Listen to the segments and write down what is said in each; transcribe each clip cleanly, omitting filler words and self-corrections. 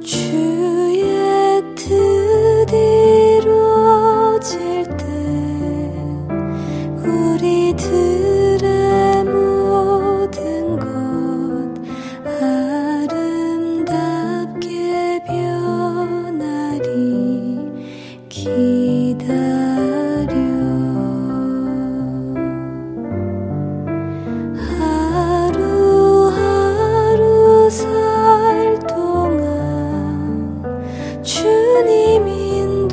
주의 뜻 이루어질 때 우리들의 모든 것 아름답게 변하리 기다려 하루하루 살 동안 주님 인도하시니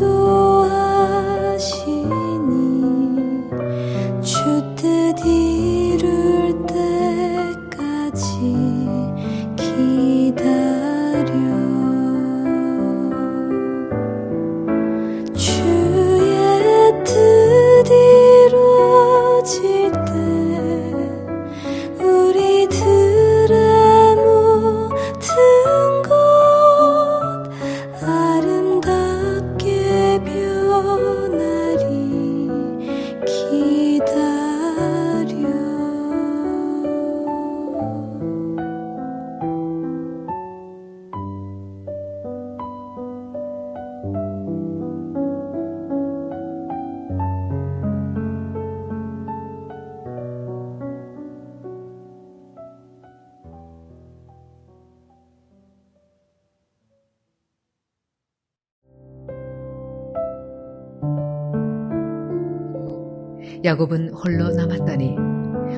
주 뜻 이룰 때까지 기다려 주의 뜻 이루어질 때 우리들의 모든 것 아름답게 변하리 기다려 야곱은 홀로 남았더니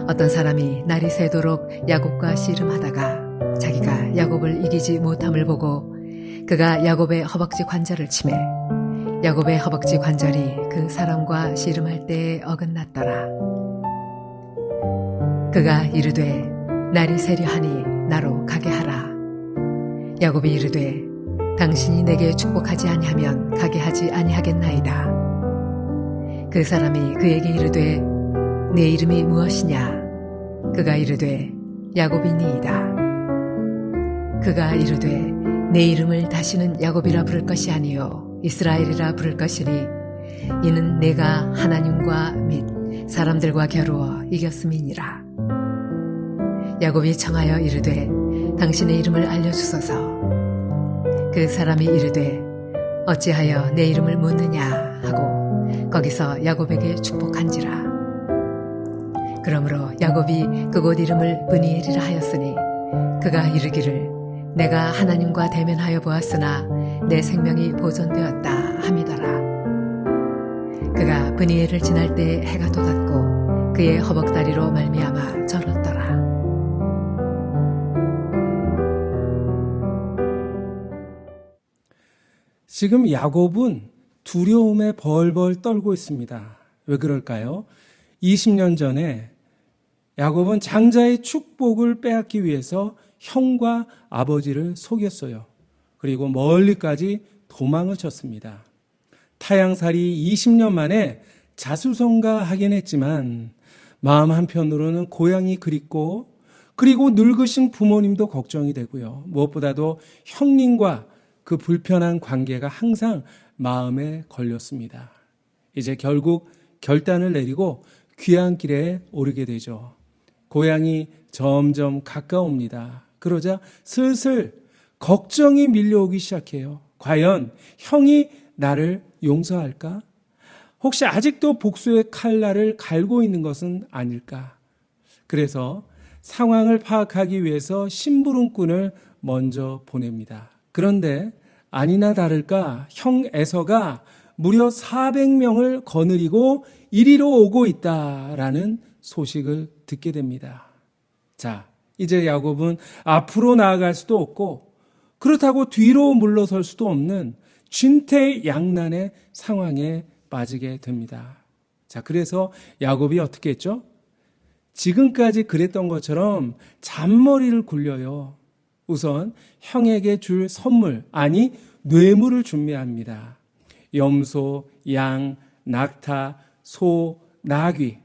어떤 사람이 날이 새도록 야곱과 씨름하다가 자기가 야곱을 이기지 못함을 보고 그가 야곱의 허벅지 관절을 치매 야곱의 허벅지 관절이 그 사람과 씨름할 때에 어긋났더라. 그가 이르되 날이 새려하니 나로 가게 하라. 야곱이 이르되 당신이 내게 축복하지 아니하면 가게 하지 아니하겠나이다. 그 사람이 그에게 이르되 내 이름이 무엇이냐? 그가 이르되 야곱이니이다. 그가 이르되 내 이름을 다시는 야곱이라 부를 것이 아니요 이스라엘이라 부를 것이니 이는 내가 하나님과 및 사람들과 겨루어 이겼음이니라. 야곱이 청하여 이르되 당신의 이름을 알려주소서. 그 사람이 이르되 어찌하여 내 이름을 묻느냐 하고 거기서 야곱에게 축복한지라. 그러므로 야곱이 그곳 이름을 브니엘이라 하였으니 그가 이르기를 내가 하나님과 대면하여 보았으나 내 생명이 보존되었다 함이더라. 그가 브니엘을 지날 때 해가 돋았고 그의 허벅다리로 말미암아 절었더라. 지금 야곱은 두려움에 벌벌 떨고 있습니다. 왜 그럴까요? 20년 전에 야곱은 장자의 축복을 빼앗기 위해서 형과 아버지를 속였어요. 그리고 멀리까지 도망을 쳤습니다. 타향살이 20년 만에 자수성가하긴 했지만 마음 한편으로는 고향이 그립고 그리고 늙으신 부모님도 걱정이 되고요. 무엇보다도 형님과 그 불편한 관계가 항상 마음에 걸렸습니다. 이제 결국 결단을 내리고 귀향길에 오르게 되죠. 고향이 점점 가까웁니다. 그러자 슬슬 걱정이 밀려오기 시작해요. 과연 형이 나를 용서할까? 혹시 아직도 복수의 칼날을 갈고 있는 것은 아닐까? 그래서 상황을 파악하기 위해서 심부름꾼을 먼저 보냅니다. 그런데 아니나 다를까 형 에서가 무려 400명을 거느리고 이리로 오고 있다라는 소식을 듣게 됩니다. 자, 이제 야곱은 앞으로 나아갈 수도 없고 그렇다고 뒤로 물러설 수도 없는 진퇴양난의 상황에 빠지게 됩니다. 자, 그래서 야곱이 어떻게 했죠? 지금까지 그랬던 것처럼 잔머리를 굴려요. 우선 형에게 줄 선물, 아니 뇌물을 준비합니다. 염소, 양, 낙타, 소, 나귀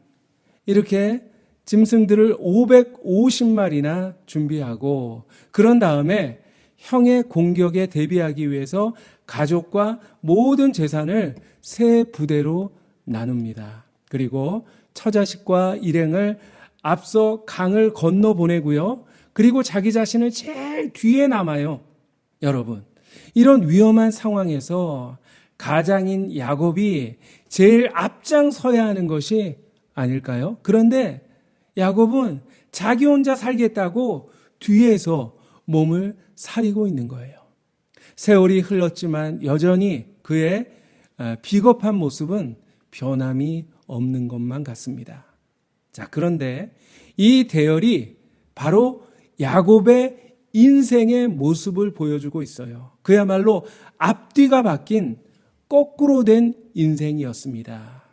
이렇게 짐승들을 550마리나 준비하고 그런 다음에 형의 공격에 대비하기 위해서 가족과 모든 재산을 세 부대로 나눕니다. 그리고 처자식과 일행을 앞서 강을 건너 보내고요. 그리고 자기 자신을 제일 뒤에 남아요. 여러분, 이런 위험한 상황에서 가장인 야곱이 제일 앞장서야 하는 것이 아닐까요? 그런데 야곱은 자기 혼자 살겠다고 뒤에서 몸을 사리고 있는 거예요. 세월이 흘렀지만 여전히 그의 비겁한 모습은 변함이 없는 것만 같습니다. 자, 그런데 이 대열이 바로 야곱의 인생의 모습을 보여주고 있어요. 그야말로 앞뒤가 바뀐 거꾸로 된 인생이었습니다.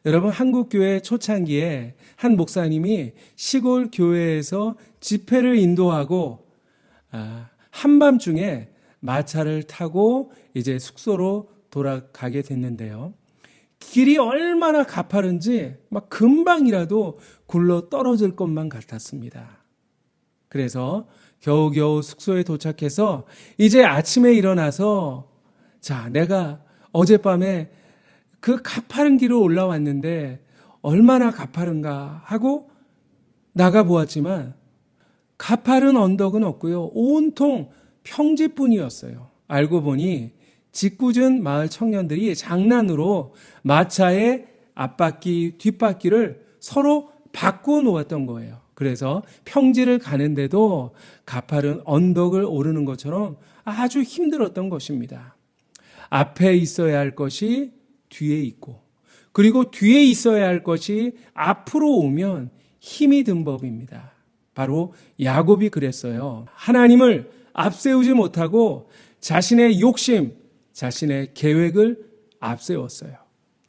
여러분, 한국교회 초창기에 한 목사님이 시골 교회에서 집회를 인도하고 한밤중에 마차를 타고 이제 숙소로 돌아가게 됐는데요. 길이 얼마나 가파른지 막 금방이라도 굴러 떨어질 것만 같았습니다. 그래서 겨우겨우 숙소에 도착해서 이제 아침에 일어나서 자, 내가 어젯밤에 그 가파른 길을 올라왔는데 얼마나 가파른가 하고 나가보았지만 가파른 언덕은 없고요. 온통 평지뿐이었어요. 알고 보니 짓궂은 마을 청년들이 장난으로 마차의 앞바퀴, 뒷바퀴를 서로 바꿔 놓았던 거예요. 그래서 평지를 가는데도 가파른 언덕을 오르는 것처럼 아주 힘들었던 것입니다. 앞에 있어야 할 것이 뒤에 있고, 그리고 뒤에 있어야 할 것이 앞으로 오면 힘이 든 법입니다. 바로 야곱이 그랬어요. 하나님을 앞세우지 못하고 자신의 욕심, 자신의 계획을 앞세웠어요.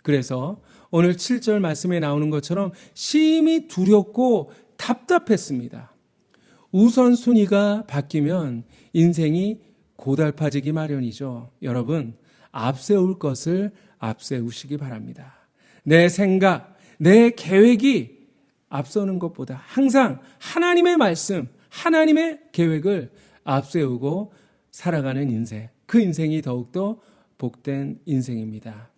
그래서 오늘 7절 말씀에 나오는 것처럼 심히 두렵고 답답했습니다. 우선순위가 바뀌면 인생이 고달파지기 마련이죠. 여러분, 앞세울 것을 앞세우시기 바랍니다. 내 생각, 내 계획이 앞서는 것보다 항상 하나님의 말씀, 하나님의 계획을 앞세우고 살아가는 인생, 그 인생이 더욱더 복된 인생입니다.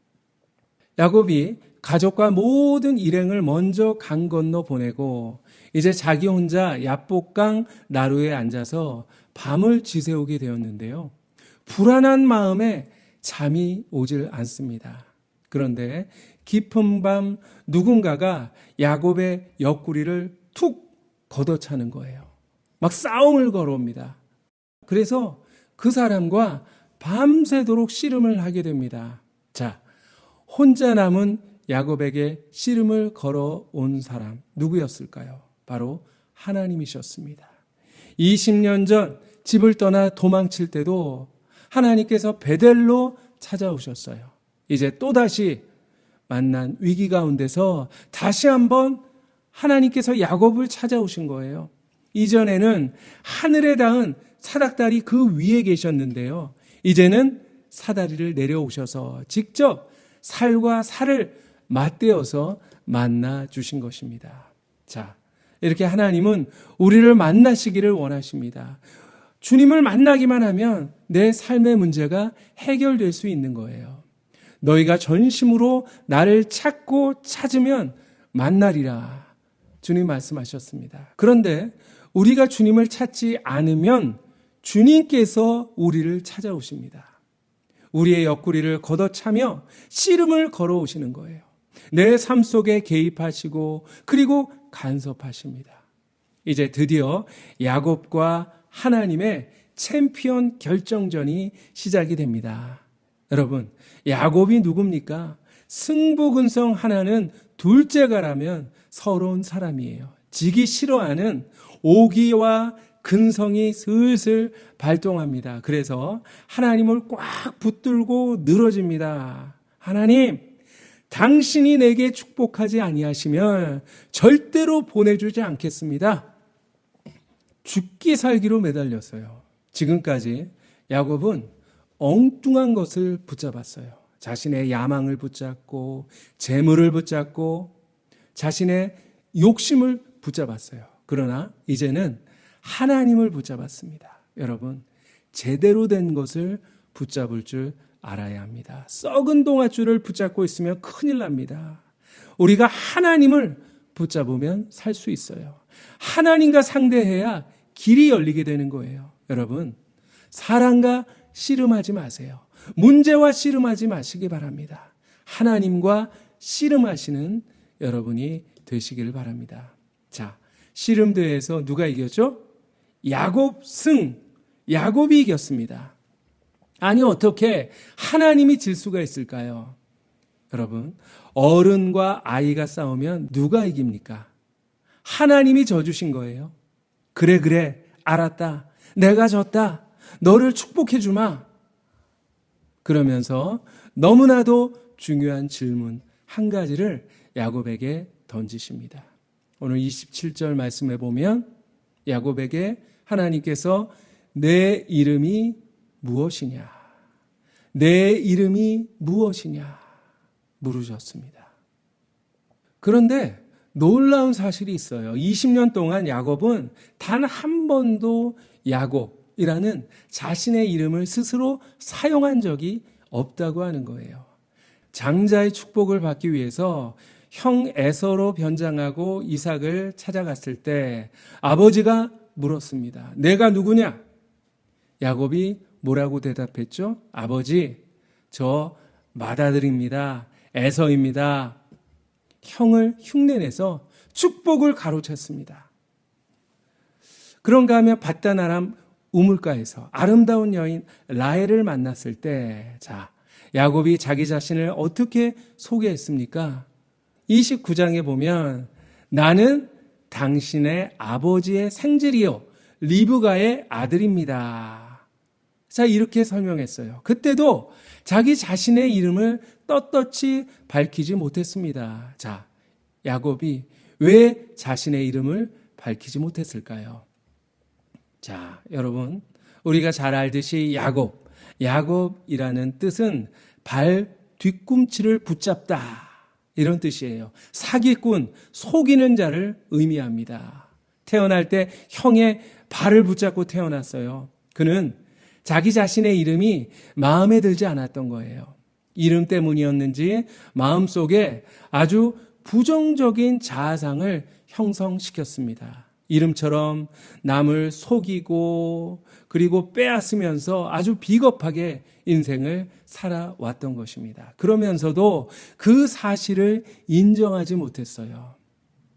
야곱이 가족과 모든 일행을 먼저 강 건너 보내고 이제 자기 혼자 야복강 나루에 앉아서 밤을 지새우게 되었는데요. 불안한 마음에 잠이 오질 않습니다. 그런데 깊은 밤 누군가가 야곱의 옆구리를 툭 걷어차는 거예요. 막 싸움을 걸어옵니다. 그래서 그 사람과 밤새도록 씨름을 하게 됩니다. 자, 혼자 남은 야곱에게 씨름을 걸어온 사람 누구였을까요? 바로 하나님이셨습니다. 20년 전 집을 떠나 도망칠 때도 하나님께서 베델로 찾아오셨어요. 이제 또다시 만난 위기 가운데서 다시 한번 하나님께서 야곱을 찾아오신 거예요. 이전에는 하늘에 닿은 사닥다리 그 위에 계셨는데요. 이제는 사다리를 내려오셔서 직접 살과 살을 맞대어서 만나 주신 것입니다. 자, 이렇게 하나님은 우리를 만나시기를 원하십니다. 주님을 만나기만 하면 내 삶의 문제가 해결될 수 있는 거예요. 너희가 전심으로 나를 찾고 찾으면 만나리라. 주님 말씀하셨습니다. 그런데 우리가 주님을 찾지 않으면 주님께서 우리를 찾아오십니다. 우리의 옆구리를 걷어차며 씨름을 걸어오시는 거예요. 내 삶 속에 개입하시고 그리고 간섭하십니다. 이제 드디어 야곱과 하나님의 챔피언 결정전이 시작이 됩니다. 여러분, 야곱이 누굽니까? 승부근성 하나는 둘째가라면 서러운 사람이에요. 지기 싫어하는 오기와 근성이 슬슬 발동합니다. 그래서 하나님을 꽉 붙들고 늘어집니다. 하나님, 당신이 내게 축복하지 아니하시면 절대로 보내주지 않겠습니다. 죽기 살기로 매달렸어요. 지금까지 야곱은 엉뚱한 것을 붙잡았어요. 자신의 야망을 붙잡고 재물을 붙잡고 자신의 욕심을 붙잡았어요. 그러나 이제는 하나님을 붙잡았습니다. 여러분, 제대로 된 것을 붙잡을 줄 알아야 합니다. 썩은 동아줄을 붙잡고 있으면 큰일 납니다. 우리가 하나님을 붙잡으면 살 수 있어요. 하나님과 상대해야 길이 열리게 되는 거예요. 여러분, 사랑과 씨름하지 마세요. 문제와 씨름하지 마시기 바랍니다. 하나님과 씨름하시는 여러분이 되시길 바랍니다. 자, 씨름대회에서 누가 이겼죠? 야곱이 이겼습니다. 아니, 어떻게 하나님이 질 수가 있을까요? 여러분, 어른과 아이가 싸우면 누가 이깁니까? 하나님이 져주신 거예요. 그래, 알았다. 내가 졌다. 너를 축복해 주마. 그러면서 너무나도 중요한 질문 한 가지를 야곱에게 던지십니다. 오늘 27절 말씀에 보면 야곱에게 하나님께서 내 이름이 무엇이냐? 내 이름이 무엇이냐? 물으셨습니다. 그런데 놀라운 사실이 있어요. 20년 동안 야곱은 단 한 번도 야곱이라는 자신의 이름을 스스로 사용한 적이 없다고 하는 거예요. 장자의 축복을 받기 위해서 형 에서로 변장하고 이삭을 찾아갔을 때 아버지가 물었습니다. 내가 누구냐? 야곱이 뭐라고 대답했죠? 아버지, 저 맏아들입니다. 에서입니다. 형을 흉내내서 축복을 가로챘습니다. 그런가 하면 밧단 아람 우물가에서 아름다운 여인 라헬을 만났을 때, 자, 야곱이 자기 자신을 어떻게 소개했습니까? 29장에 보면 나는 당신의 아버지의 생질이요 리브가의 아들입니다. 자, 이렇게 설명했어요. 그때도 자기 자신의 이름을 떳떳이 밝히지 못했습니다. 자, 야곱이 왜 자신의 이름을 밝히지 못했을까요? 자, 여러분, 우리가 잘 알듯이 야곱이라는 뜻은 발 뒤꿈치를 붙잡다, 이런 뜻이에요. 사기꾼, 속이는 자를 의미합니다. 태어날 때 형의 발을 붙잡고 태어났어요. 그는 자기 자신의 이름이 마음에 들지 않았던 거예요. 이름 때문이었는지 마음속에 아주 부정적인 자아상을 형성시켰습니다. 이름처럼 남을 속이고 그리고 빼앗으면서 아주 비겁하게 인생을 살아왔던 것입니다. 그러면서도 그 사실을 인정하지 못했어요.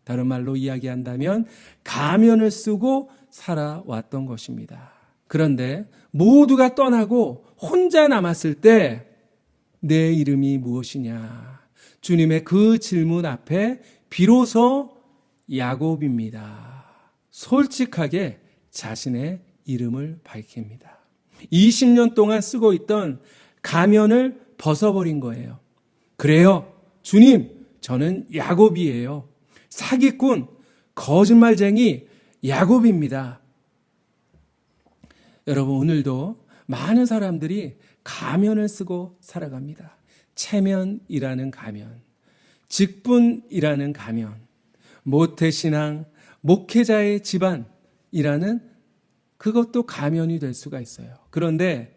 다른 말로 이야기한다면 가면을 쓰고 살아왔던 것입니다. 그런데 모두가 떠나고 혼자 남았을 때 내 이름이 무엇이냐? 주님의 그 질문 앞에 비로소 야곱입니다. 솔직하게 자신의 이름을 밝힙니다. 20년 동안 쓰고 있던 가면을 벗어버린 거예요. 그래요, 주님, 저는 야곱이에요. 사기꾼, 거짓말쟁이 야곱입니다. 여러분, 오늘도 많은 사람들이 가면을 쓰고 살아갑니다. 체면이라는 가면, 직분이라는 가면, 모태신앙, 목회자의 집안이라는 그것도 가면이 될 수가 있어요. 그런데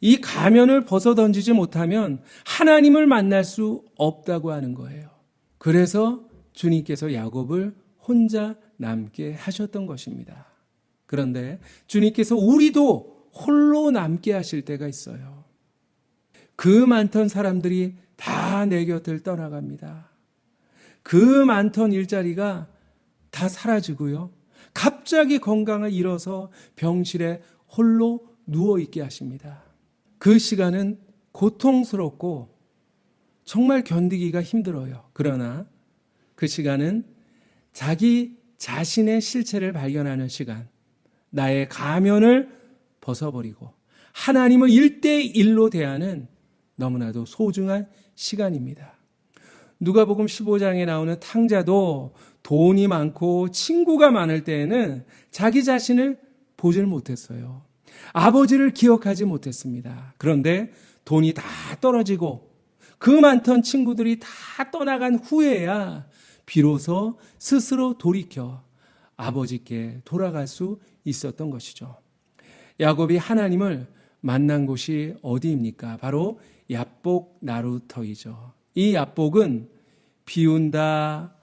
이 가면을 벗어던지지 못하면 하나님을 만날 수 없다고 하는 거예요. 그래서 주님께서 야곱을 혼자 남게 하셨던 것입니다. 그런데 주님께서 우리도 홀로 남게 하실 때가 있어요. 그 많던 사람들이 다 내 곁을 떠나갑니다. 그 많던 일자리가 다 사라지고요. 갑자기 건강을 잃어서 병실에 홀로 누워있게 하십니다. 그 시간은 고통스럽고 정말 견디기가 힘들어요. 그러나 그 시간은 자기 자신의 실체를 발견하는 시간, 나의 가면을 벗어버리고 하나님을 1대1로 대하는 너무나도 소중한 시간입니다. 누가복음 15장에 나오는 탕자도 돈이 많고 친구가 많을 때에는 자기 자신을 보질 못했어요. 아버지를 기억하지 못했습니다. 그런데 돈이 다 떨어지고 그 많던 친구들이 다 떠나간 후에야 비로소 스스로 돌이켜 아버지께 돌아갈 수 있었던 것이죠. 야곱이 하나님을 만난 곳이 어디입니까? 바로 야복 나루터이죠. 이 야복은 비운다,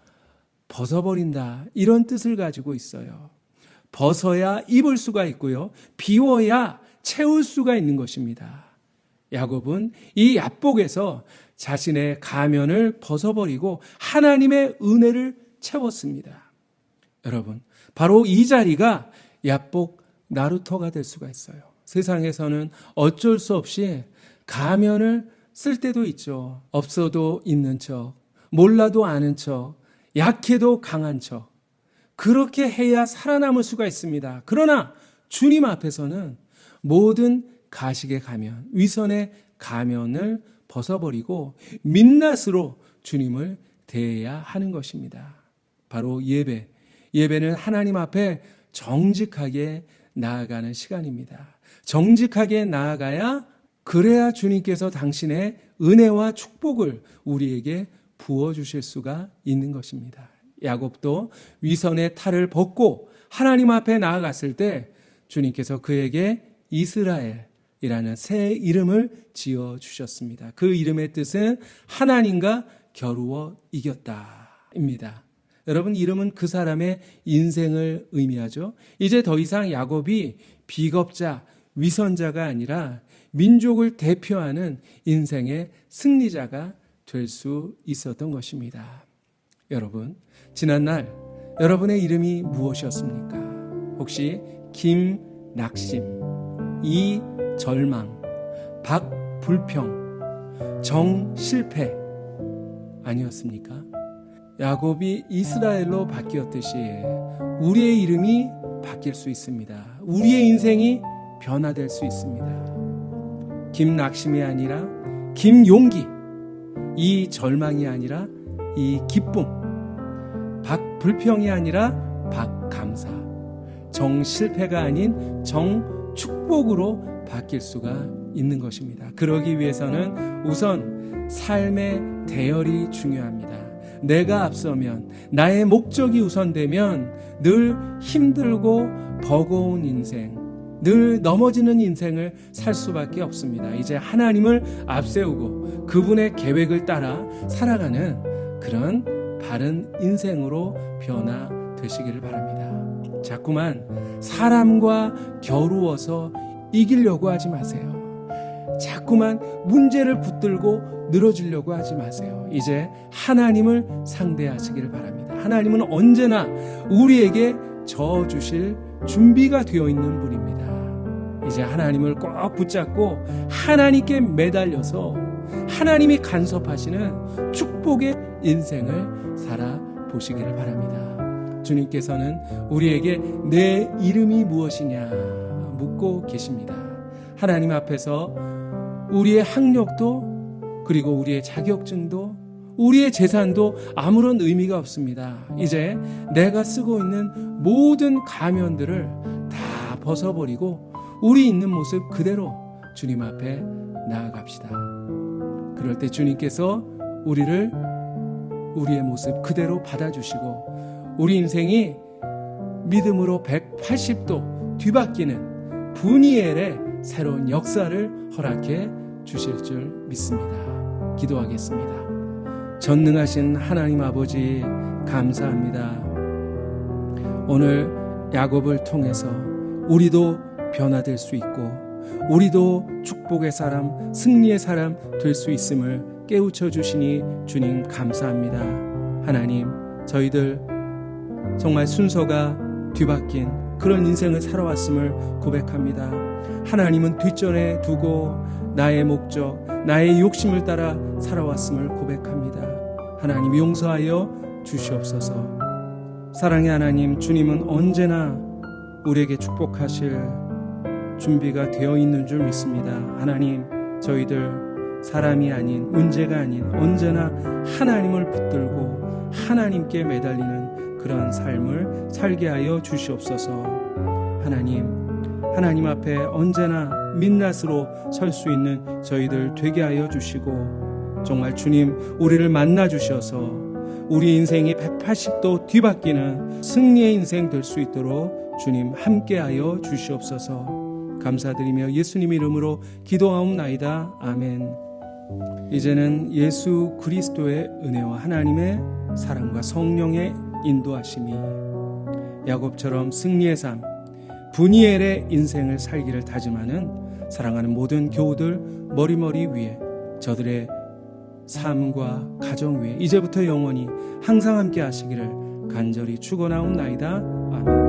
벗어버린다, 이런 뜻을 가지고 있어요. 벗어야 입을 수가 있고요. 비워야 채울 수가 있는 것입니다. 야곱은 이 야복에서 자신의 가면을 벗어버리고 하나님의 은혜를 채웠습니다. 여러분, 바로 이 자리가 야복 나루터가 될 수가 있어요. 세상에서는 어쩔 수 없이 가면을 쓸 때도 있죠. 없어도 있는 척, 몰라도 아는 척, 약해도 강한 척. 그렇게 해야 살아남을 수가 있습니다. 그러나 주님 앞에서는 모든 가식의 가면, 위선의 가면을 벗어버리고 민낯으로 주님을 대해야 하는 것입니다. 바로 예배. 예배는 하나님 앞에 정직하게 나아가는 시간입니다. 정직하게 나아가야 그래야 주님께서 당신의 은혜와 축복을 우리에게 부어주실 수가 있는 것입니다. 야곱도 위선의 탈을 벗고 하나님 앞에 나아갔을 때 주님께서 그에게 이스라엘이라는 새 이름을 지어주셨습니다. 그 이름의 뜻은 하나님과 겨루어 이겼다입니다. 여러분, 이름은 그 사람의 인생을 의미하죠. 이제 더 이상 야곱이 비겁자, 위선자가 아니라 민족을 대표하는 인생의 승리자가 될 수 있었던 것입니다. 여러분, 지난날 여러분의 이름이 무엇이었습니까? 혹시 김낙심, 이절망, 박불평, 정실패 아니었습니까? 야곱이 이스라엘로 바뀌었듯이 우리의 이름이 바뀔 수 있습니다. 우리의 인생이 변화될 수 있습니다. 김낙심이 아니라 김용기, 이 절망이 아니라 이 기쁨, 박불평이 아니라 박감사, 정실패가 아닌 정축복으로 바뀔 수가 있는 것입니다. 그러기 위해서는 우선 삶의 대열이 중요합니다. 내가 앞서면, 나의 목적이 우선되면 늘 힘들고 버거운 인생, 늘 넘어지는 인생을 살 수밖에 없습니다. 이제 하나님을 앞세우고 그분의 계획을 따라 살아가는 그런 바른 인생으로 변화되시기를 바랍니다. 자꾸만 사람과 겨루어서 이기려고 하지 마세요. 자꾸만 문제를 붙들고 늘어지려고 하지 마세요. 이제 하나님을 상대하시기를 바랍니다. 하나님은 언제나 우리에게 저어주실 준비가 되어 있는 분입니다. 이제 하나님을 꼭 붙잡고 하나님께 매달려서 하나님이 간섭하시는 축복의 인생을 살아보시기를 바랍니다. 주님께서는 우리에게 내 이름이 무엇이냐 묻고 계십니다. 하나님 앞에서 우리의 학력도 그리고 우리의 자격증도 우리의 재산도 아무런 의미가 없습니다. 이제 내가 쓰고 있는 모든 가면들을 다 벗어버리고 우리 있는 모습 그대로 주님 앞에 나아갑시다. 그럴 때 주님께서 우리의 모습 그대로 받아주시고 우리 인생이 믿음으로 180도 뒤바뀌는 분이엘의 새로운 역사를 허락해 주실 줄 믿습니다. 기도하겠습니다. 전능하신 하나님 아버지 감사합니다. 오늘 야곱을 통해서 우리도 변화될 수 있고 우리도 축복의 사람, 승리의 사람 될 수 있음을 깨우쳐 주시니 주님 감사합니다. 하나님, 저희들 정말 순서가 뒤바뀐 그런 인생을 살아왔음을 고백합니다. 하나님은 뒷전에 두고 나의 목적, 나의 욕심을 따라 살아왔음을 고백합니다. 하나님 용서하여 주시옵소서. 사랑의 하나님, 주님은 언제나 우리에게 축복하실 준비가 되어 있는 줄 믿습니다. 하나님, 저희들 사람이 아닌, 문제가 아닌 언제나 하나님을 붙들고 하나님께 매달리는 그런 삶을 살게 하여 주시옵소서. 하나님 앞에 언제나 민낯으로 설 수 있는 저희들 되게 하여 주시고 정말 주님 우리를 만나 주셔서 우리 인생이 180도 뒤바뀌는 승리의 인생 될 수 있도록 주님 함께하여 주시옵소서. 감사드리며 예수님 이름으로 기도하옵나이다. 아멘. 이제는 예수 그리스도의 은혜와 하나님의 사랑과 성령의 인도하심이 야곱처럼 승리의 삶, 브니엘의 인생을 살기를 다짐하는 사랑하는 모든 교우들 머리머리 위에, 저들의 삶과 가정 위에 이제부터 영원히 항상 함께 하시기를 간절히 축원하옵나이다. 아멘.